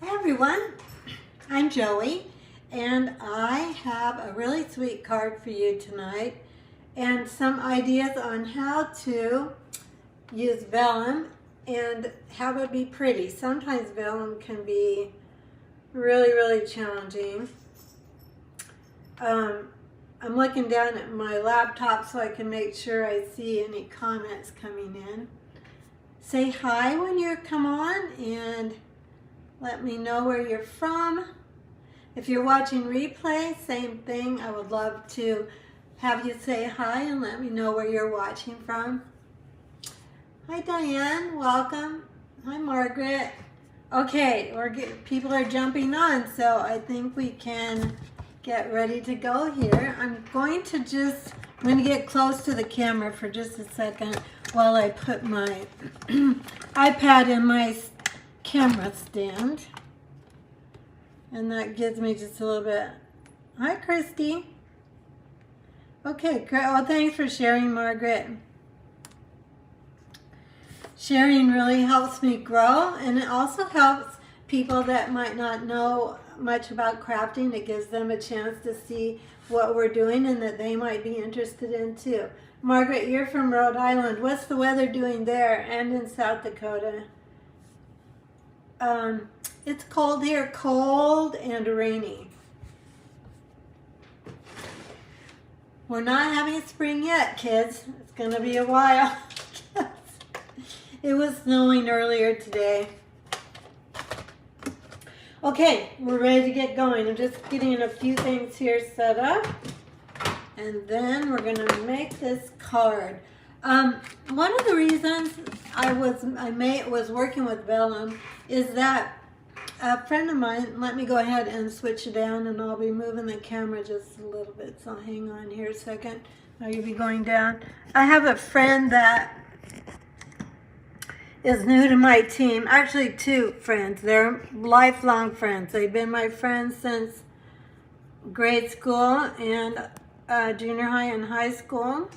Hi everyone, I'm Joey and I have a really sweet card for you tonight and some ideas on how to use vellum and have it be pretty. Sometimes vellum can be really challenging. I'm looking down at my laptop so I can make sure I see any comments coming in. Say hi when you come on and let me know where you're from. If you're watching replay, same thing. I would love to have you say hi and let me know where you're watching from. Hi Diane, welcome. Hi Margaret. Okay, people are jumping on, so I think we can get ready to go here. I'm going to get close to the camera for just a second while I put my iPad in my camera stand, and that gives me just a little bit. Hi Christy. Okay, great. Oh, thanks for sharing, Margaret. Sharing really helps me grow, and it also helps people that might not know much about crafting. It gives them a chance to see what we're doing and that they might be interested in too. Margaret, you're from Rhode Island. What's the weather doing there and in South Dakota? It's cold here, cold and rainy. We're not having spring yet, kids. It's going to be a while. It was snowing earlier today. Okay, we're ready to get going. I'm just getting a few things here set up, and then we're going to make this card. One of the reasons I was working with vellum is that a friend of mine let me go ahead and switch it down, and I'll be moving the camera just a little bit, so hang on here a second. Now you'll be going down. I have a friend that is new to my team. Actually, two friends. They're lifelong friends. They've been my friends since grade school and junior high and high school.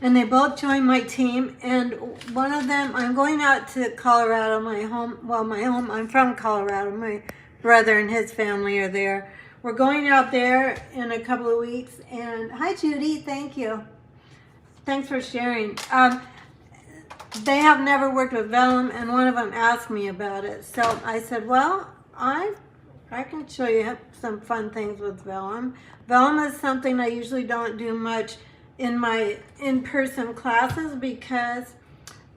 And they both joined my team, and one of them, I'm going out to Colorado, I'm from Colorado. My brother and his family are there. We're going out there in a couple of weeks, and hi Judy, thank you. Thanks for sharing. They have never worked with vellum, and one of them asked me about it. So I said, well, I can show you some fun things with vellum. Vellum is something I usually don't do much in my in-person classes because,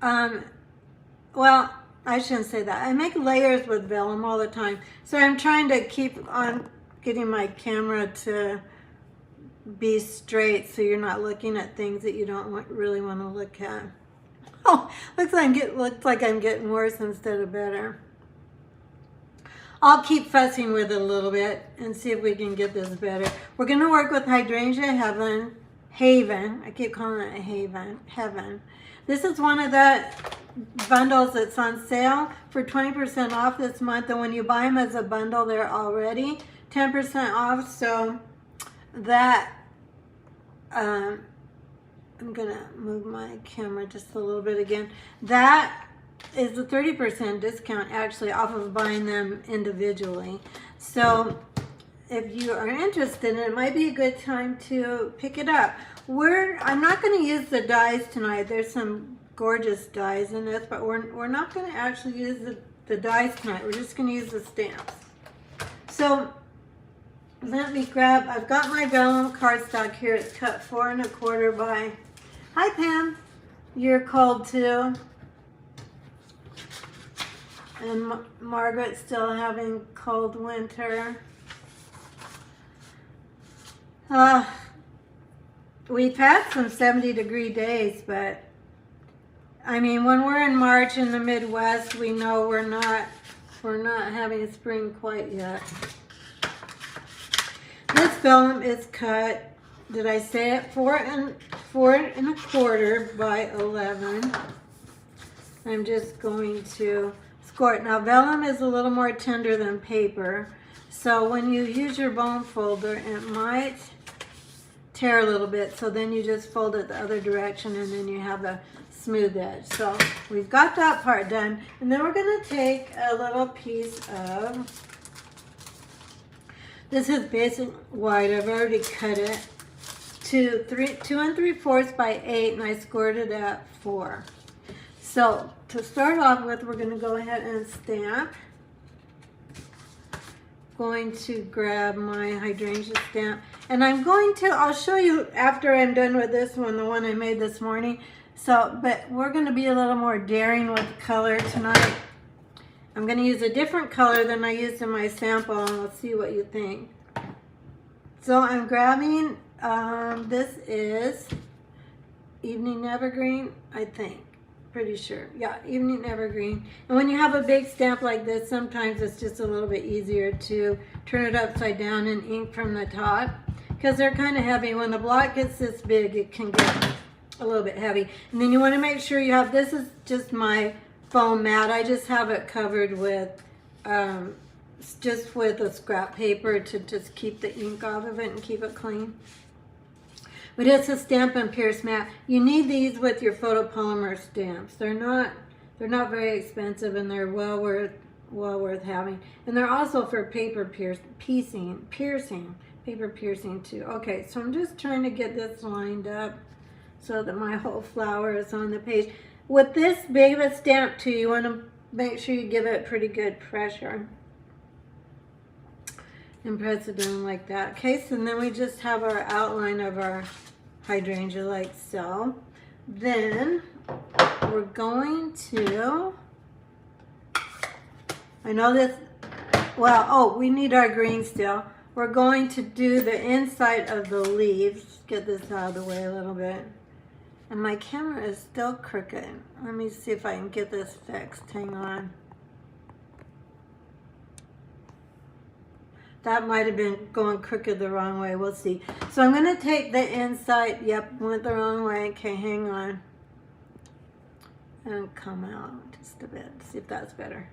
well, I shouldn't say that. I make layers with vellum all the time. So I'm trying to keep on getting my camera to be straight so you're not looking at things that you don't really want to look at. Oh, looks like I'm getting worse instead of better. I'll keep fussing with it a little bit and see if we can get this better. We're going to work with Hydrangea Haven. I keep calling it Heaven. This is one of the bundles that's on sale for 20% off this month. And when you buy them as a bundle, they're already 10% off. So that, I'm going to move my camera just a little bit again. That is a 30% discount actually off of buying them individually. So if you are interested, it might be a good time to pick it up. I'm not going to use the dies tonight. There's some gorgeous dies in this, but we're not going to actually use the dies tonight. We're just going to use the stamps. So let me grab, I've got my vellum cardstock here. It's cut 4 1/4 by, hi Pam, you're cold too. And Margaret's still having cold winter. We've had some 70-degree days, but I mean, when we're in March in the Midwest, we know we're not having spring quite yet. This vellum is cut, did I say it? 4 1/4 by 11. I'm just going to score it. Now vellum is a little more tender than paper, so when you use your bone folder, it might tear a little bit, so then you just fold it the other direction and then you have a smooth edge. So we've got that part done. And then we're going to take a little piece of, this is basic white. I've already cut it to 2 3/4 by 8, and I scored it at 4. So to start off with, we're going to go ahead and stamp. Going to grab my hydrangea stamp, and I'll show you after I'm done with this one, the one I made this morning. So, but we're going to be a little more daring with color tonight. I'm going to use a different color than I used in my sample, and we'll see what you think. So I'm grabbing, this is Evening Evergreen, I think. Pretty sure. Yeah, Evening Evergreen. And when you have a big stamp like this, sometimes it's just a little bit easier to turn it upside down and ink from the top, because they're kind of heavy. When the block gets this big, it can get a little bit heavy. And then you want to make sure you have, this is just my foam mat. I just have it covered with just with a scrap paper to just keep the ink off of it and keep it clean. But it's a Stamp and Pierce mat. You need these with your photopolymer stamps. They're not very expensive, and they're well worth having. And they're also for paper piercing too. Okay, so I'm just trying to get this lined up so that my whole flower is on the page. With this big of a stamp too, you want to make sure you give it pretty good pressure. And press it down like that. Okay, so then we just have our outline of our hydrangea like so. Then we're going to, I know this, well, oh, we need our green still. We're going to do the inside of the leaves. Get this out of the way a little bit. And my camera is still crooked. Let me see if I can get this fixed. Hang on. That might have been going crooked the wrong way. We'll see. So I'm going to take the inside. Yep, went the wrong way. Okay, hang on. And come out just a bit. See if that's better.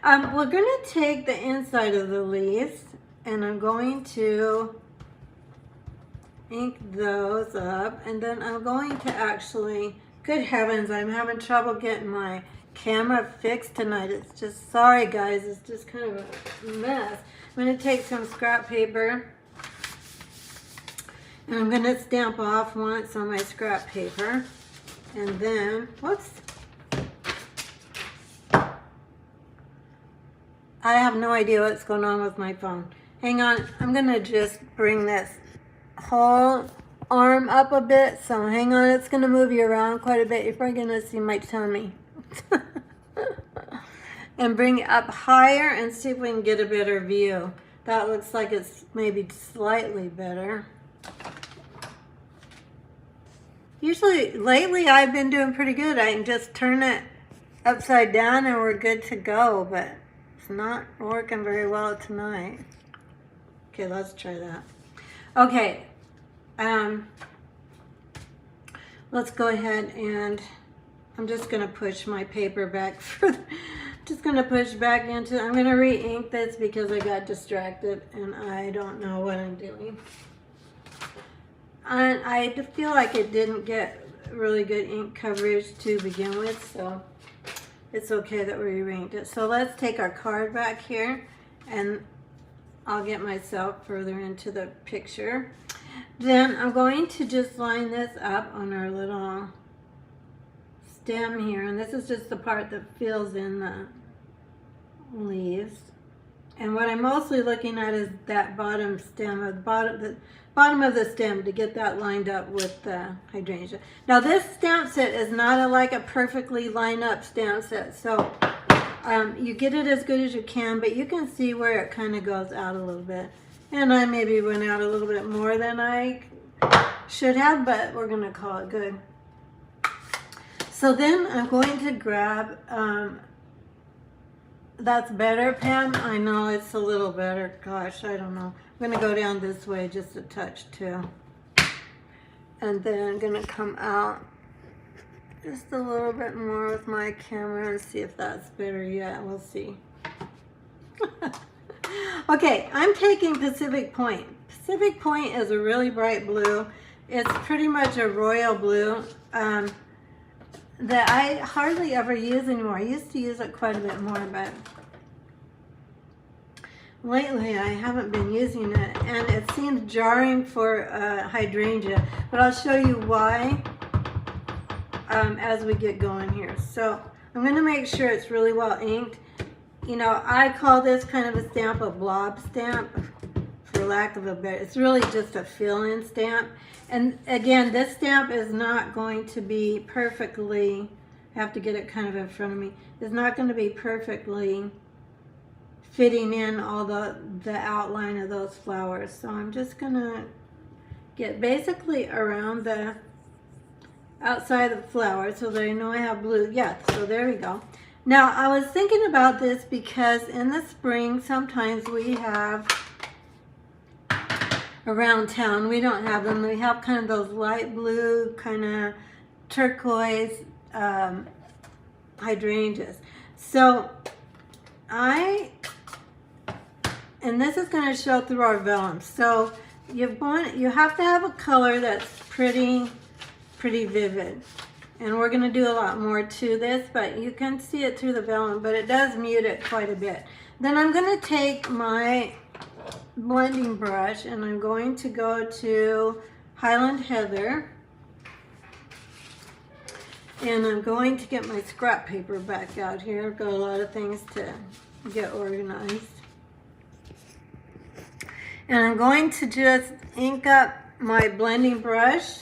We're going to take the inside of the leaves, and I'm going to ink those up. And then I'm going to actually, good heavens, I'm having trouble getting my camera fixed tonight. It's just, sorry guys, it's just kind of a mess. I'm going to take some scrap paper, and I'm going to stamp off once on my scrap paper, and then, whoops, I have no idea what's going on with my phone. Hang on, I'm going to just bring this whole arm up a bit, so hang on, it's going to move you around quite a bit. You're probably going to see my tummy. And bring it up higher and see if we can get a better view. That looks like it's maybe slightly better. Usually, lately I've been doing pretty good. I can just turn it upside down and we're good to go, but it's not working very well tonight. Okay, let's try that. Okay, let's go ahead and I'm just gonna push my paper back further. Just going to push back into, I'm going to re-ink this because I got distracted and I don't know what I'm doing. And I feel like it didn't get really good ink coverage to begin with, so it's okay that we re-inked it. So let's take our card back here, and I'll get myself further into the picture. Then I'm going to just line this up on our little stem here, and this is just the part that fills in the leaves. And what I'm mostly looking at is that bottom stem, or the bottom of the stem, to get that lined up with the hydrangea. Now this stamp set is not like a perfectly lined up stamp set, so you get it as good as you can, but you can see where it kind of goes out a little bit. And I maybe went out a little bit more than I should have, but we're going to call it good. So then I'm going to grab, that's better, Pam? I know it's a little better. Gosh, I don't know. I'm going to go down this way just a touch too. And then I'm going to come out just a little bit more with my camera and see if that's better yet. We'll see. Okay, I'm taking Pacific Point. Pacific Point is a really bright blue. It's pretty much a royal blue. that I hardly ever use anymore. I used to use it quite a bit more, but lately I haven't been using it, and it seems jarring for hydrangea, but I'll show you why as we get going here. So I'm going to make sure it's really well inked. You know, I call this kind of a stamp a blob stamp, for lack of a better. It's really just a fill-in stamp. And again, this stamp is not going to be perfectly, I have to get it kind of in front of me, it's not going to be perfectly fitting in all the outline of those flowers. So I'm just going to get basically around the outside of the flower so that I know I have blue. Yeah, so there we go. Now, I was thinking about this because in the spring, sometimes we have, around town, we don't have them. We have kind of those light blue, kind of turquoise hydrangeas. So and this is going to show through our vellum. So you have to have a color that's pretty vivid. And we're going to do a lot more to this, but you can see it through the vellum, but it does mute it quite a bit. Then I'm going to take my blending brush and I'm going to go to Highland Heather, and I'm going to get my scrap paper back out here. I've got a lot of things to get organized. And I'm going to just ink up my blending brush,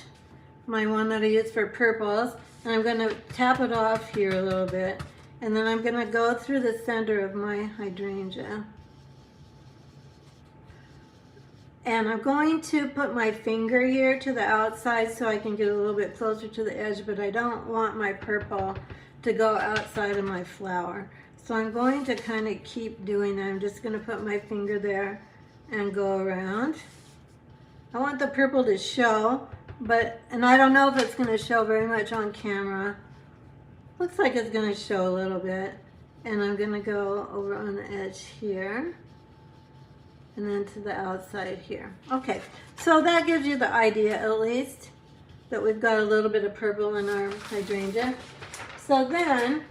my one that I use for purples, and I'm going to tap it off here a little bit, and then I'm going to go through the center of my hydrangea. And I'm going to put my finger here to the outside so I can get a little bit closer to the edge, but I don't want my purple to go outside of my flower. So I'm going to kind of keep doing that. I'm just going to put my finger there and go around. I want the purple to show, and I don't know if it's going to show very much on camera. Looks like it's going to show a little bit. And I'm going to go over on the edge here, and then to the outside here. Okay, so that gives you the idea, at least, that we've got a little bit of purple in our hydrangea. So then,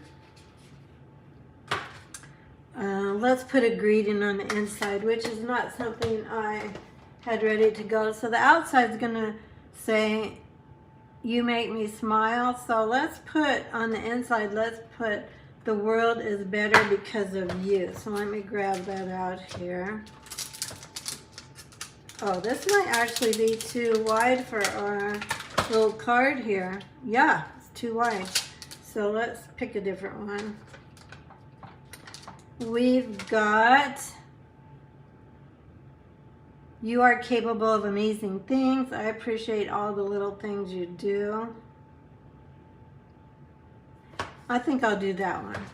let's put a greeting on the inside, which is not something I had ready to go. So the outside's gonna say, "You make me smile." So let's put on the inside, let's put, "The world is better because of you." So let me grab that out here. Oh, this might actually be too wide for our little card here. Yeah, it's too wide. So let's pick a different one. We've got, "You are capable of amazing things. I appreciate all the little things you do." I think I'll do that one.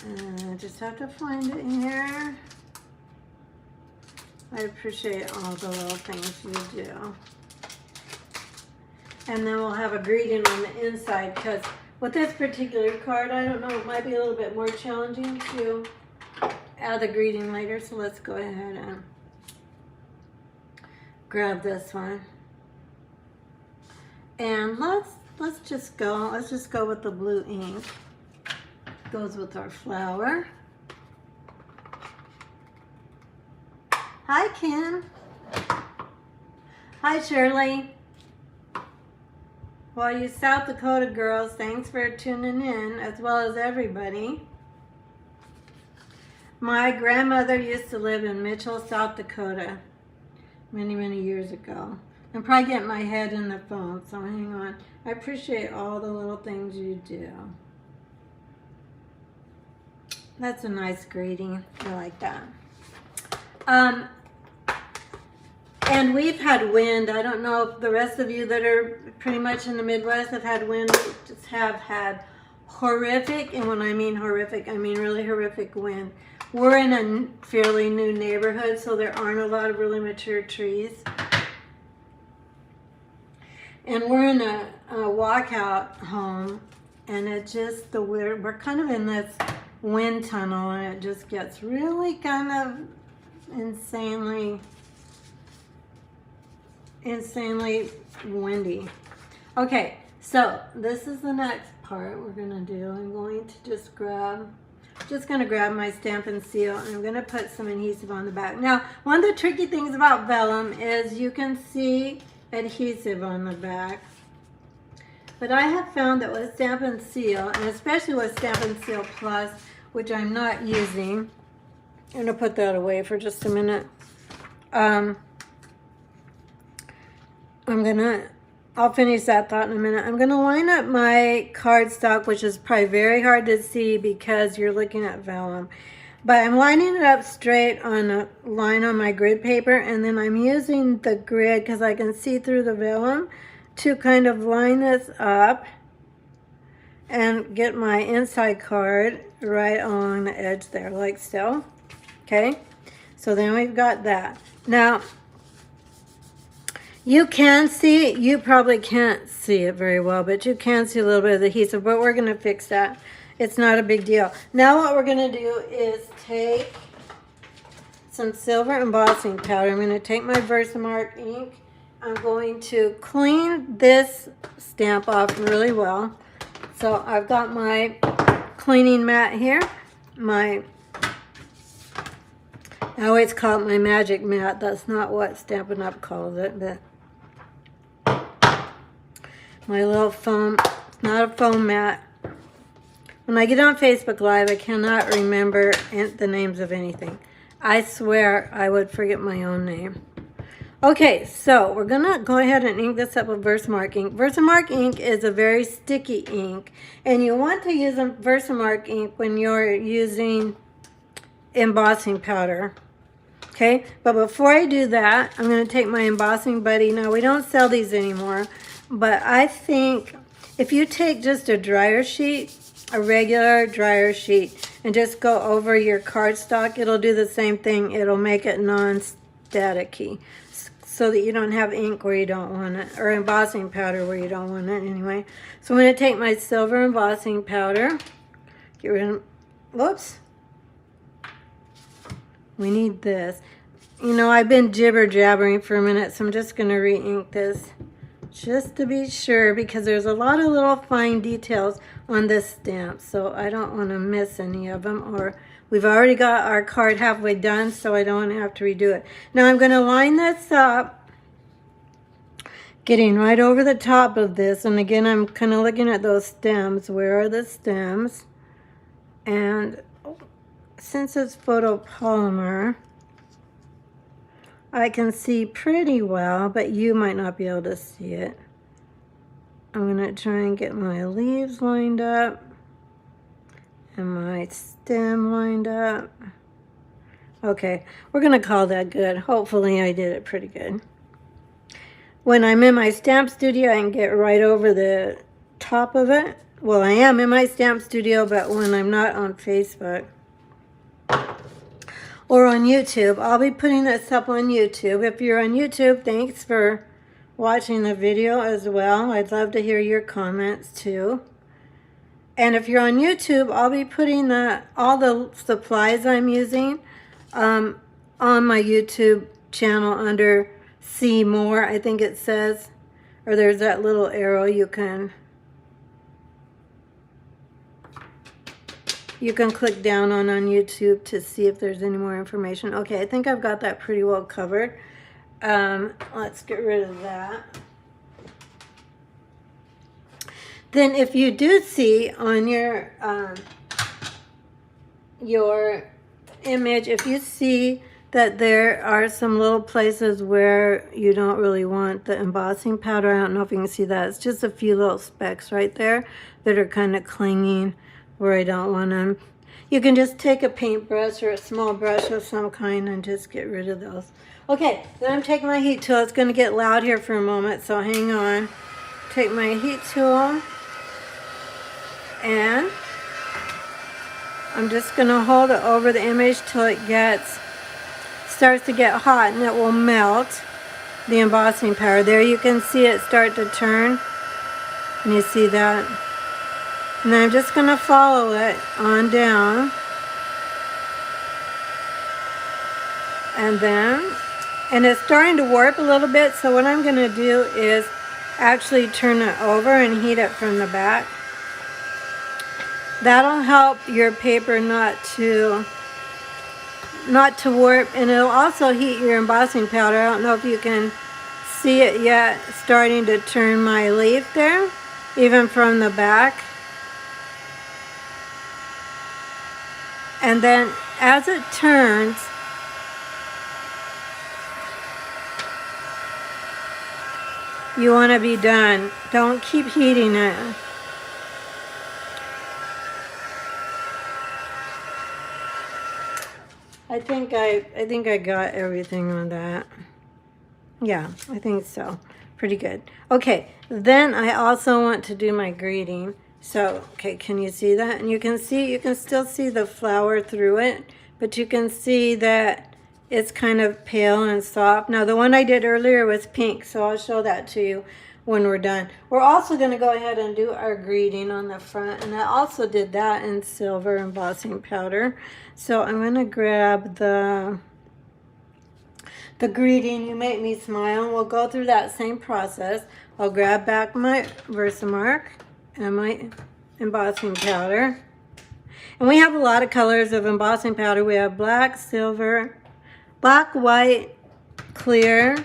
And I just have to find it here. I appreciate all the little things you do. And then we'll have a greeting on the inside, because with this particular card, I don't know, it might be a little bit more challenging to add the greeting later. So let's go ahead and grab this one. And let's just go with the blue ink. Goes with our flower. Hi, Kim. Hi, Shirley. Well, you South Dakota girls, thanks for tuning in, as well as everybody. My grandmother used to live in Mitchell, South Dakota, many years ago. I'm probably getting my head in the phone, so hang on. I appreciate all the little things you do. That's a nice greeting. I like that. And we've had wind. I don't know if the rest of you that are pretty much in the Midwest have had wind. We just have had horrific, and when I mean horrific, I mean really horrific wind. We're in a fairly new neighborhood, so there aren't a lot of really mature trees. And we're in a walkout home, and it just, we're kind of in this wind tunnel, and it just gets really kind of insanely windy. Okay, so this is the next part we're gonna do. I'm going to just gonna grab my stamp and seal, and I'm gonna put some adhesive on the back. Now, one of the tricky things about vellum is you can see adhesive on the back. But I have found that with Stamp and Seal, and especially with Stamp and Seal Plus, which I'm not using, I'm going to put that away for just a minute. I'll finish that thought in a minute. I'm going to line up my cardstock, which is probably very hard to see because you're looking at vellum. But I'm lining it up straight on a line on my grid paper, and then I'm using the grid because I can see through the vellum to kind of line this up and get my inside card right along the edge there, like so. Okay, so then we've got that. Now, you can see, you probably can't see it very well, but you can see a little bit of the adhesive, but we're going to fix that. It's not a big deal. Now what we're going to do is take some silver embossing powder. I'm going to take my Versamark ink. I'm going to clean this stamp off really well. So I've got my cleaning mat here. I always call it my magic mat. That's not what Stampin' Up! Calls it, but my little foam, it's not a foam mat. When I get on Facebook Live, I cannot remember the names of anything. I swear I would forget my own name. Okay, so we're going to go ahead and ink this up with Versamark ink. Versamark ink is a very sticky ink, and you want to use a Versamark ink when you're using embossing powder. Okay, but before I do that, I'm going to take my embossing buddy. Now, we don't sell these anymore, but I think if you take just a dryer sheet, a regular dryer sheet, and just go over your cardstock, it'll do the same thing. It'll make it non-staticky, so that you don't have ink where you don't want it, or embossing powder where you don't want it anyway. So I'm going to take my silver embossing powder, get rid of, whoops, we need this. You know, I've been jibber-jabbering for a minute, so I'm just going to re-ink this just to be sure, because there's a lot of little fine details on this stamp, so I don't want to miss any of them, or we've already got our card halfway done, so I don't want to have to redo it. Now I'm going to line this up, getting right over the top of this, and again I'm kind of looking at those stems. Where are the stems? And since it's photopolymer, I can see pretty well, but you might not be able to see it. I'm going to try and get my leaves lined up and my stem lined up. Okay, we're going to call that good. Hopefully I did it pretty good. When I'm in my stamp studio, I can get right over the top of it. Well, I am in my stamp studio, but when I'm not on Facebook or on YouTube, I'll be putting this up on YouTube. If you're on YouTube, thanks for watching the video as well. I'd love to hear your comments too. And if you're on YouTube, I'll be putting all the supplies I'm using on my YouTube channel under See More, I think it says. Or there's that little arrow you can click down on YouTube to see if there's any more information. Okay, I think I've got that pretty well covered. Let's get rid of that. Then if you do see on your image, if you see that there are some little places where you don't really want the embossing powder, I don't know if you can see that. It's just a few little specks right there that are kind of clinging where I don't want them. You can just take a paintbrush or a small brush of some kind and just get rid of those. Okay, then I'm taking my heat tool. It's going to get loud here for a moment, so hang on. Take my heat tool, and I'm just going to hold it over the image till it starts to get hot, and it will melt the embossing powder. There you can see it start to turn, and you see that. And then I'm just going to follow it on down, and it's starting to warp a little bit, so what I'm going to do is actually turn it over and heat it from the back. That'll help your paper not to warp, and it'll also heat your embossing powder. I don't know if you can see it yet, starting to turn my leaf there, even from the back. And then as it turns, you want to be done. Don't keep heating it. I think I got everything on that. Yeah, I think so. Pretty good. Okay, then I also want to do my greeting. So, okay, can you see that? And you can still see the flower through it, but you can see that it's kind of pale and soft. Now, the one I did earlier was pink, so I'll show that to you when we're done. We're also going to go ahead and do our greeting on the front, and I also did that in silver embossing powder. So I'm going to grab the greeting, "You Make Me Smile." We'll go through that same process. I'll grab back my Versamark and my embossing powder. And we have a lot of colors of embossing powder. We have black, silver, black, white, clear,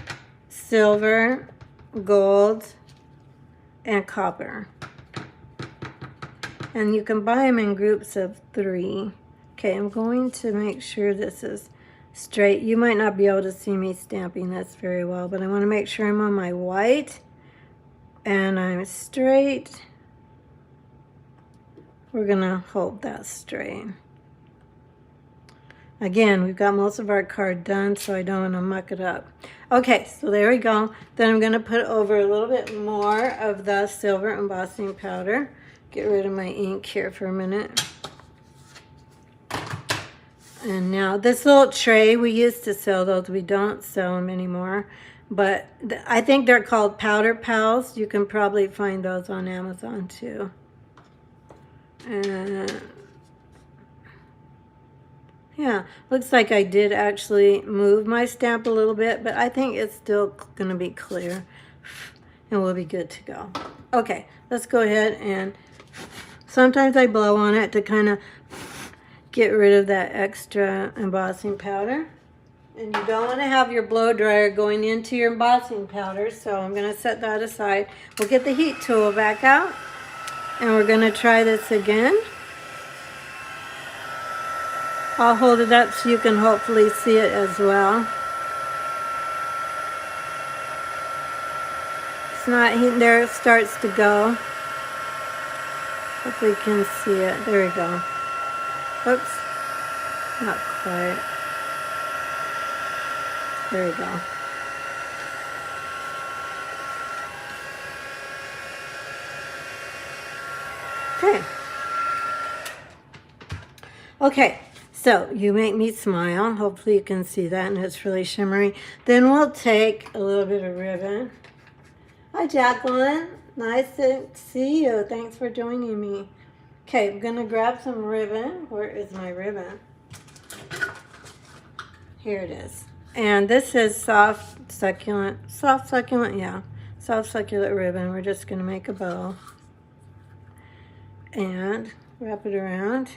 silver, gold, and copper. And you can buy them in groups of 3. Okay, I'm going to make sure this is straight. You might not be able to see me stamping this very well, but I want to make sure I'm on my white and I'm straight. We're going to hold that straight. Again, we've got most of our card done, so I don't want to muck it up. Okay, so there we go. Then I'm going to put over a little bit more of the silver embossing powder. Get rid of my ink here for a minute. And now this little tray, we used to sell those. We don't sell them anymore. But I think they're called Powder Pals. You can probably find those on Amazon too. And yeah, looks like I did actually move my stamp a little bit, but I think it's still going to be clear and we'll be good to go. Okay, let's go ahead, and sometimes I blow on it to kind of get rid of that extra embossing powder. And you don't want to have your blow dryer going into your embossing powder, so I'm going to set that aside. We'll get the heat tool back out, and we're going to try this again. I'll hold it up so you can hopefully see it as well. It's not heating. There it starts to go. Hopefully you can see it. There we go. Oops. Not quite. There we go. Okay. Okay. So, You Make Me Smile. Hopefully you can see that, and it's really shimmery. Then we'll take a little bit of ribbon. Hi, Jacqueline. Nice to see you. Thanks for joining me. Okay, I'm going to grab some ribbon. Where is my ribbon? Here it is. And this is soft succulent ribbon. We're just going to make a bow. And wrap it around.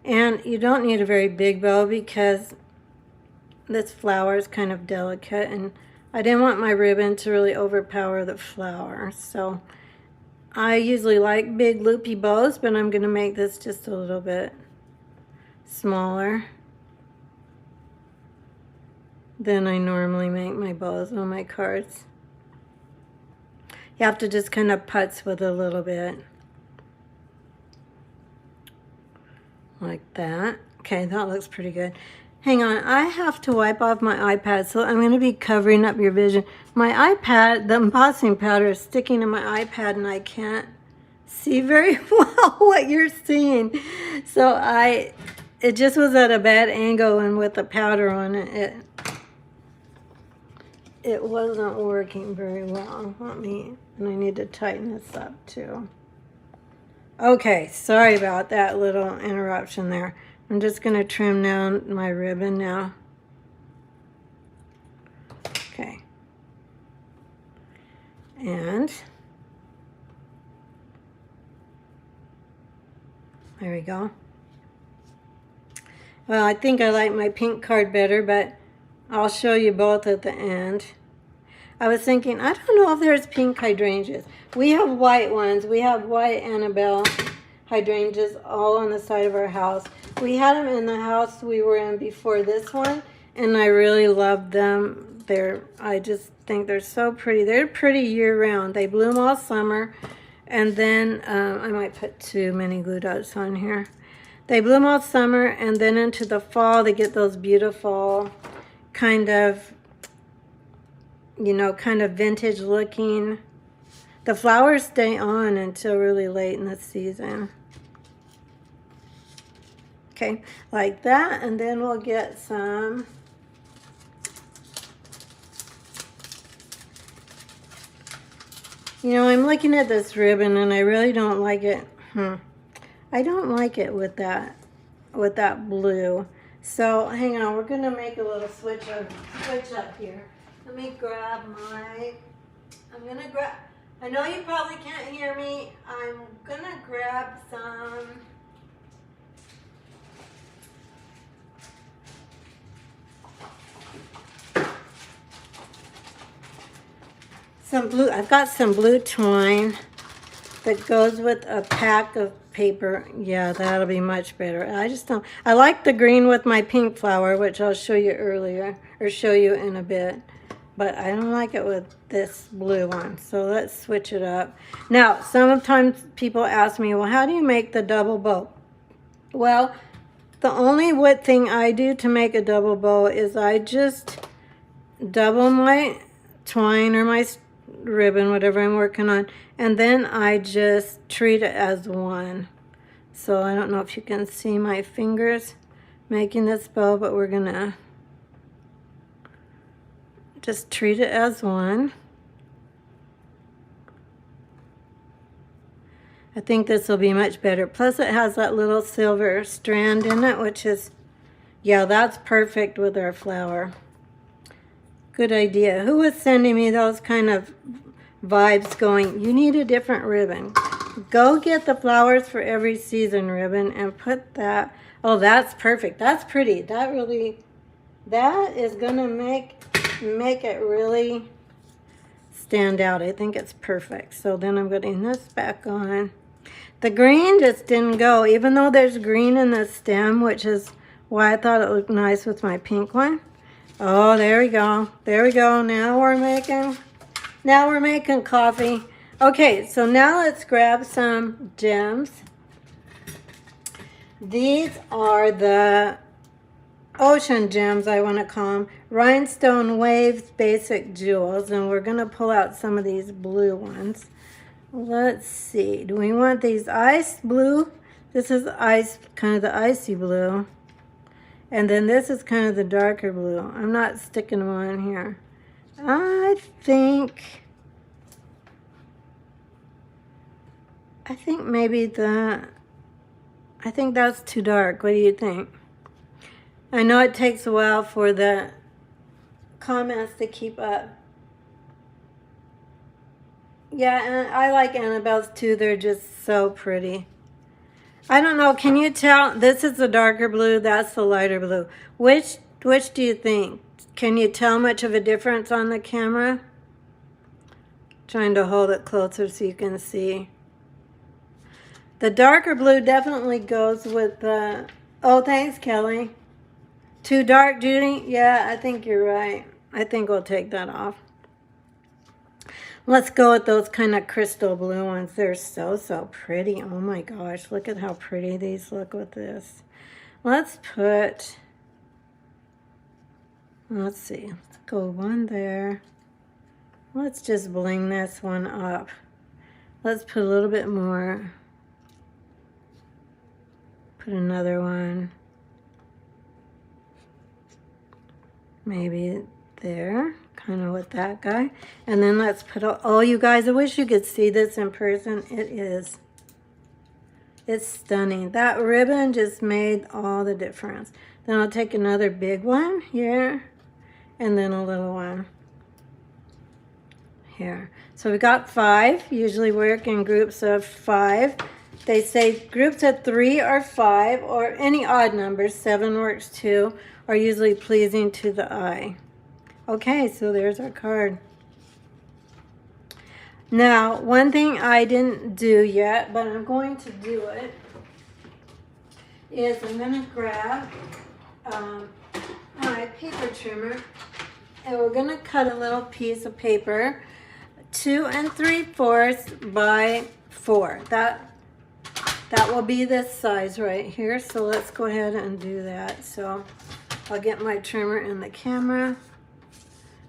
And you don't need a very big bow because this flower is kind of delicate, and I didn't want my ribbon to really overpower the flower. So I usually like big loopy bows, but I'm going to make this just a little bit smaller than I normally make my bows on my cards. You have to just kind of putz with a little bit. Like that. Okay, that looks pretty good. Hang on, I have to wipe off my iPad, so I'm going to be covering up your vision. My iPad, the embossing powder is sticking to my iPad, and I can't see very well what you're seeing. So it just was at a bad angle, and with the powder on it, it wasn't working very well. And I need to tighten this up too. Okay, sorry about that little interruption there. I'm just going to trim down my ribbon now. Okay. And there we go. Well, I think I like my pink card better, but I'll show you both at the end. I was thinking, I don't know if there's pink hydrangeas. We have white ones. We have white Annabelle hydrangeas all on the side of our house. We had them in the house we were in before this one, and I really loved them. I just think they're so pretty. They're pretty year-round. They bloom all summer, and then I might put too many glue dots on here. They bloom all summer, and then into the fall they get those beautiful kind of, you know, kind of vintage looking. The flowers stay on until really late in the season. Okay, like that, and then we'll get some you know, I'm looking at this ribbon and I really don't like it. I don't like it with that blue. So hang on, we're gonna make a little switch up here. Let me grab my, I know you probably can't hear me. I'm gonna grab some blue. I've got some blue twine that goes with a pack of paper. Yeah, that'll be much better. I just don't, I like the green with my pink flower, which I'll show you earlier, or show you in a bit. But I don't like it with this blue one. So let's switch it up. Now, sometimes people ask me, well, how do you make the double bow? Well, the only thing I do to make a double bow is I just double my twine or my ribbon, whatever I'm working on, and then I just treat it as one. So I don't know if you can see my fingers making this bow, but we're gonna just treat it as one. I think this will be much better. Plus it has that little silver strand in it, which is, yeah, that's perfect with our flower. Good idea. Who was sending me those kind of vibes going, you need a different ribbon? Go get the flowers for every season ribbon and put that. Oh, that's perfect. That's pretty. That is gonna make it really stand out. I think it's perfect. So then I'm putting this back on. The green just didn't go, even though there's green in the stem, which is why I thought it looked nice with my pink one. Oh, there we go. There we go. Now we're making coffee. Okay, so now let's grab some gems. These are the ocean gems, I want to call them. Rhinestone Waves Basic Jewels. And we're going to pull out some of these blue ones. Let's see. Do we want these ice blue? This is ice, kind of the icy blue. And then this is kind of the darker blue. I'm not sticking them on here. I think maybe I think that's too dark. What do you think? I know it takes a while for the comments to keep up. Yeah, and I like Annabelle's too. They're just so pretty. I don't know. Can you tell? This is the darker blue. That's the lighter blue. Which do you think? Can you tell much of a difference on the camera? Trying to hold it closer so you can see. The darker blue definitely goes with the... Oh, thanks, Kelly. Too dark, Judy? Yeah, I think you're right. I think we'll take that off. Let's go with those kind of crystal blue ones. They're so pretty. Oh my gosh, look at how pretty these look with this. Let's see, let's go one there. Let's just bling this one up. Let's put a little bit more. Put another one. Maybe there, kind of with that guy. And then let's put, oh you guys, I wish you could see this in person. It is It's stunning. That ribbon just made all the difference. Then I'll take another big one here and then a little one here. So we got 5. Usually work in groups of 5. They say groups of 3 or 5 or any odd numbers. 7 works too. Are usually pleasing to the eye. Okay, so there's our card. Now, one thing I didn't do yet, but I'm going to do it, is I'm going to grab my paper trimmer, and we're going to cut a little piece of paper, 2 3/4 by 4. That will be this size right here. So let's go ahead and do that. So I'll get my trimmer in the camera,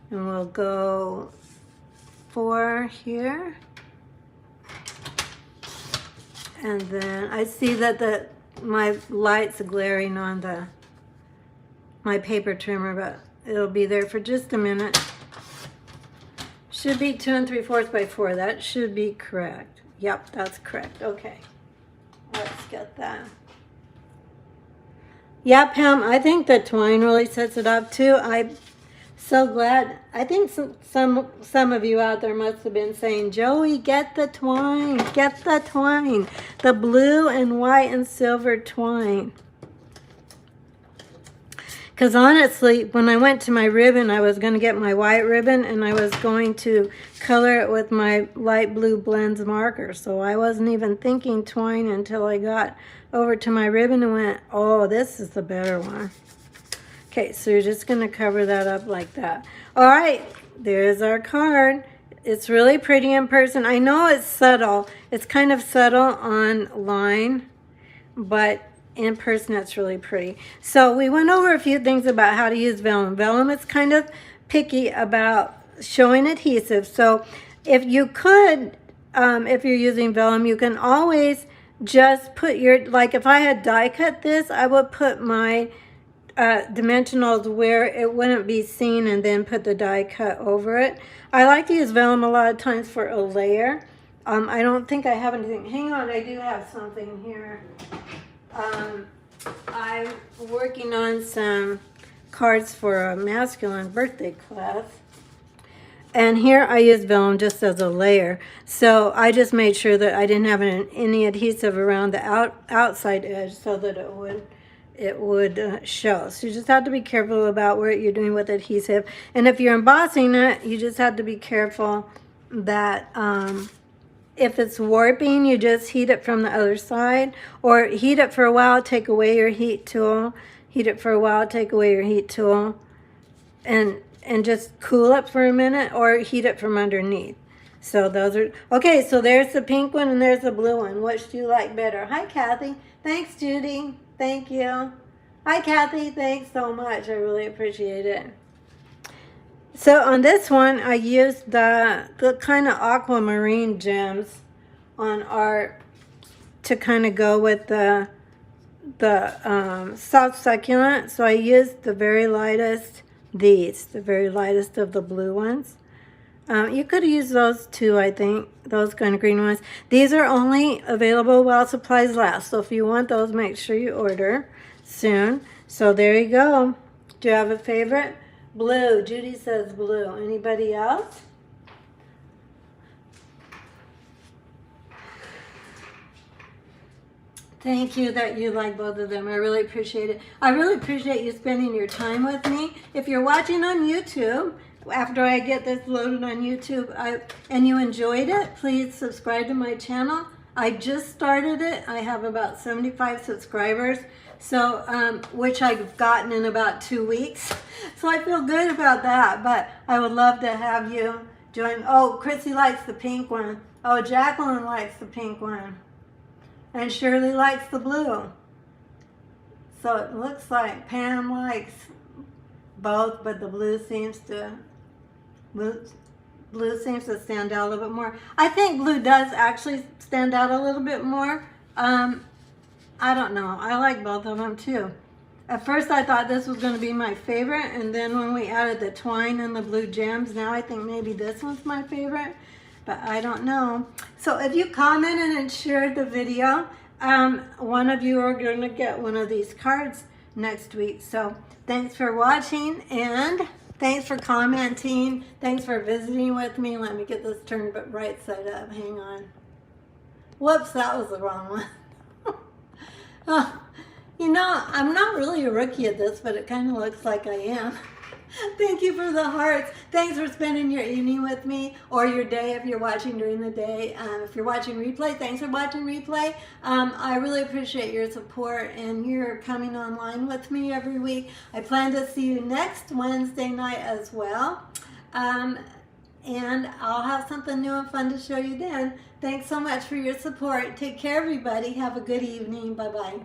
and we'll go 4 here. And then I see that my light's glaring on my paper trimmer, but it'll be there for just a minute. Should be 2 3/4 by 4. That should be correct. Yep, that's correct. Okay, let's get that. Yeah, Pam, I think the twine really sets it up too. I'm so glad. I think some of you out there must have been saying, Joey, get the twine, get the twine, the blue and white and silver twine. Because honestly, when I went to my ribbon, I was going to get my white ribbon and I was going to color it with my light blue blends marker. So I wasn't even thinking twine until I got over to my ribbon and went, oh, this is the better one. Okay, so you're just going to cover that up like that. All right, there's our card. It's really pretty in person. I know it's subtle. It's kind of subtle online, but in person it's really pretty. So we went over a few things about how to use vellum. Vellum is kind of picky about showing adhesive. So if you could, if you're using vellum, you can always just put your, like if I had die cut this, I would put my dimensionals where it wouldn't be seen and then put the die cut over it. I like to use vellum a lot of times for a layer. I don't think I have anything. Hang on, I do have something here. I'm working on some cards for a masculine birthday class. And here I use vellum just as a layer. So I just made sure that I didn't have any adhesive around the outside edge so that it would show. So you just have to be careful about what you're doing with adhesive. And if you're embossing it, you just have to be careful that if it's warping, you just heat it from the other side, or heat it for a while, take away your heat tool, heat it for a while, take away your heat tool, and just cool it for a minute, or heat it from underneath. So those are, okay, so there's the pink one and there's the blue one. Which do you like better? Hi, Kathy. Thanks, Judy. Thank you. Hi, Kathy. Thanks so much. I really appreciate it. So on this one, I used the kind of aquamarine gems on art to kind of go with the soft succulent. So I used the very lightest, the very lightest of the blue ones. You could use those too, I think, those kind of green ones. These are only available while supplies last. So if you want those, make sure you order soon. So there you go. Do you have a favorite? Blue. Judy says blue. Anybody else? Thank you that you like both of them. I really appreciate it. I really appreciate you spending your time with me. If you're watching on YouTube, after I get this loaded on YouTube, and you enjoyed it, please subscribe to my channel. I just started it. I have about 75 subscribers, so which I've gotten in about 2 weeks. So I feel good about that, but I would love to have you join. Oh, Chrissy likes the pink one. Oh, Jacqueline likes the pink one. And Shirley likes the blue. So it looks like Pam likes both, but the blue seems to stand out a little bit more. I think blue does actually stand out a little bit more. I don't know. I like both of them too. At first I thought this was going to be my favorite, and then when we added the twine and the blue gems, now I think maybe this one's my favorite, but I don't know. So if you commented and shared the video, one of you are going to get one of these cards next week. So thanks for watching, and thanks for commenting. Thanks for visiting with me. Let me get this turned right side up. Hang on. Whoops, that was the wrong one. Oh, you know, I'm not really a rookie at this, but it kind of looks like I am. Thank you for the hearts. Thanks for spending your evening with me, or your day if you're watching during the day. If you're watching replay, thanks for watching replay. I really appreciate your support and your coming online with me every week. I plan to see you next Wednesday night as well. And I'll have something new and fun to show you then. Thanks so much for your support. Take care, everybody. Have a good evening. Bye-bye.